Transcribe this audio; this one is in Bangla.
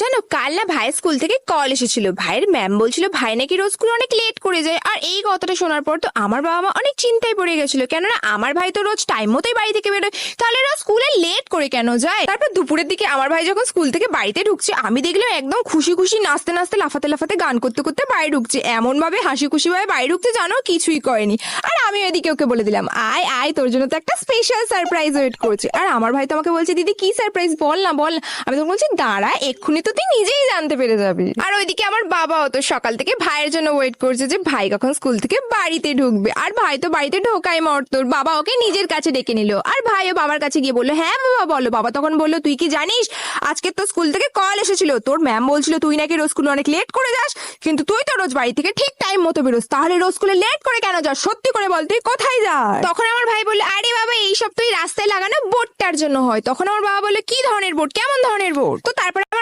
জানো কাল না ভাইয়ের স্কুল থেকে কল এসেছিল। ভাইয়ের ম্যাম বলছিল ভাই নাকি রোজ স্কুলে অনেক লেট করে যায়। আর এই কথাটা শোনার পর তো আমার বাবা মা অনেক চিন্তায় পড়ে গেছিল, কেননা আমার ভাই তো রোজ টাইম মতোই বাড়ি থেকে বেরোয়, তাহলে রোজ স্কুলে লেট করে কেন যায়। তারপর দুপুরের দিকে আমার ভাই যখন স্কুল থেকে বাড়িতে ঢুকছে, আমি দেখলাম একদম খুশি খুশি নাচতে নাচতে লাফাতে লাফাতে গান করতে করতে বাড়ি ঢুকছে। এমন ভাবে হাসি খুশি ভাবে বাড়ি ঢুকছে জানো কিছুই করেনি। আর আমি এদিকে ওকে বলে দিলাম আয় আয়, তোর জন্য তো একটা স্পেশাল সারপ্রাইজ ওয়েট করছে। আর আমার ভাই তো আমাকে বলছে দিদি কি সারপ্রাইজ, বল না বল। আমি তো বলছি দাঁড়া, এক্ষুনি তো তুই নিজেই জানতে পেরে যাবি। আর ওইদিকে আমার বাবাও তো সকাল থেকে ভাইয়ের জন্য ওয়েট করছে যে ভাই কখন স্কুল থেকে বাড়িতে ঢুকবে। আর ভাই তো বাড়িতে ঢোকাই মর্তর, বাবা ওকে নিজের কাছে ডেকে নিল। আর ভাইও বাবার কাছে গিয়ে বললো হ্যাঁ বাবা বলো। বাবা তখন বললো তুই কি জানিস আজকে তো স্কুল থেকে কল এসেছিল, তোর ম্যাম বলছিল তুই নাকি রোজ স্কুলে অনেক লেট করে যাস, কিন্তু তুই তো রোজ বাড়ি থেকে ঠিক টাইম মতো বেরোস, তাহলে রোজ স্কুলে লেট করে কেন যাস, সত্যি করে বল তুই কোথায় যাস। তখন আমার ভাই বললো আরে বাবা এইসব তুই রাস্তায় লাগানো বোর্ডটার জন্য হয়। তখন আমার বাবা বললো কি ধরনের বোর্ড, কেমন ধরনের বোর্ড। তো তারপরে আমার